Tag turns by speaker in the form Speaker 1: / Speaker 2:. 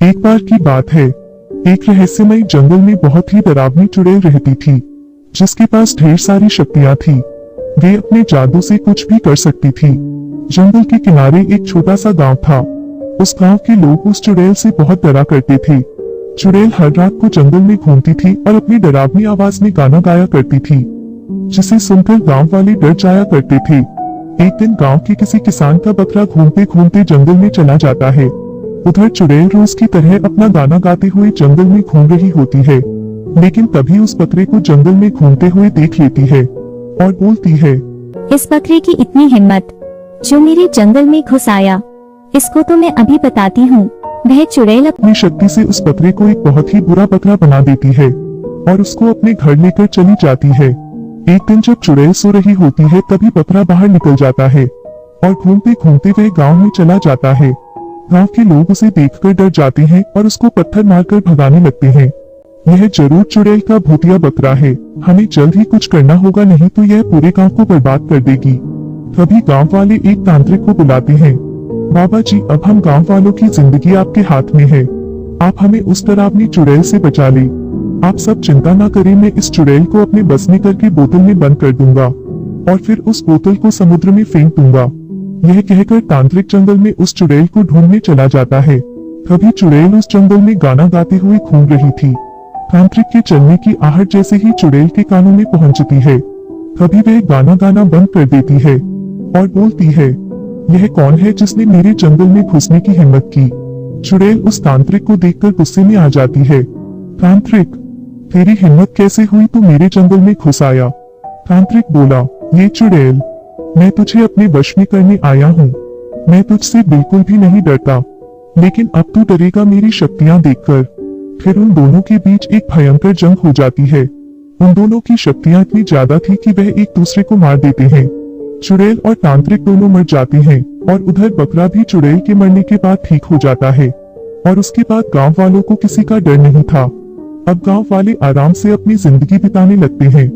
Speaker 1: एक बार की बात है, एक रहस्यमयी जंगल में बहुत ही डरावनी चुड़ैल रहती थी, जिसके पास ढेर सारी शक्तियां थी। वे अपने जादू से कुछ भी कर सकती थी। जंगल के किनारे एक छोटा सा गांव था। उस गांव के लोग उस चुड़ैल से बहुत डरा करते थे। चुड़ैल हर रात को जंगल में घूमती थी और अपनी डरावनी आवाज में गाना गाया करती थी, जिसे सुनकर गांव वाले डर जाया करते थे। एक दिन गांव के किसी किसान का बकरा घूमते घूमते जंगल में चला जाता है। उधर चुड़ैल रोज की तरह अपना गाना गाते हुए जंगल में घूम रही होती है, लेकिन तभी उस बकरे को जंगल में घूमते हुए देख लेती है और बोलती है,
Speaker 2: इस बकरे की इतनी हिम्मत, जो मेरे जंगल में घुस आया, इसको तो मैं अभी बताती हूँ। वह चुड़ैल
Speaker 1: अपनी शक्ति से उस बकरे को एक बहुत ही बुरा बकरा बना देती है और उसको अपने घर लेकर चली जाती है। एक दिन जब चुड़ैल सो रही होती है, तभी बकरा बाहर निकल जाता है और घूमते घूमते वह गांव में चला जाता है। गांव के लोग उसे देखकर डर जाते हैं और उसको पत्थर मारकर भगाने लगते हैं। यह जरूर चुड़ैल का भूतिया बकरा है। हमें जल्द ही कुछ करना होगा, नहीं तो यह पूरे गांव को बर्बाद कर देगी। तभी गांव वाले एक तांत्रिक को बुलाते हैं। बाबा जी, अब हम गांव वालों की जिंदगी आपके हाथ में है। आप हमें उस डरावनी चुड़ैल से बचा ले। आप सब चिंता ना करें, मैं इस चुड़ैल को अपने बस में करके बोतल में बंद कर दूंगा और फिर उस बोतल को समुद्र में फेंक दूंगा। यह कहकर तांत्रिक जंगल में उस चुड़ैल को ढूंढने चला जाता है। तभी चुड़ैल उस जंगल में गाना गाते हुए घूम रही थी। तांत्रिक के चलने की आहट जैसे ही चुड़ैल के कानों में पहुंचती है, तभी वह गाना गाना बंद कर देती है और बोलती है, यह कौन है जिसने मेरे जंगल में घुसने की हिम्मत की। चुड़ैल उस तांत्रिक को देखकर गुस्से में आ जाती है। तांत्रिक, तेरी हिम्मत कैसे हुई तू मेरे जंगल में घुस आया? तांत्रिक बोला, ये चुड़ैल, मैं तुझे अपने वश में करने आया हूँ। मैं तुझसे बिल्कुल भी नहीं डरता, लेकिन अब तू डरेगा मेरी शक्तियाँ देखकर। फिर उन दोनों के बीच एक भयंकर जंग हो जाती है। उन दोनों की शक्तियाँ इतनी ज्यादा थी कि वह एक दूसरे को मार देते हैं। चुड़ैल और तांत्रिक दोनों मर जाते हैं और उधर बकरा भी चुड़ैल के मरने के बाद ठीक हो जाता है और उसके बाद गांव वालों को किसी का डर नहीं था। अब गांव वाले आराम से अपनी जिंदगी बिताने लगते हैं।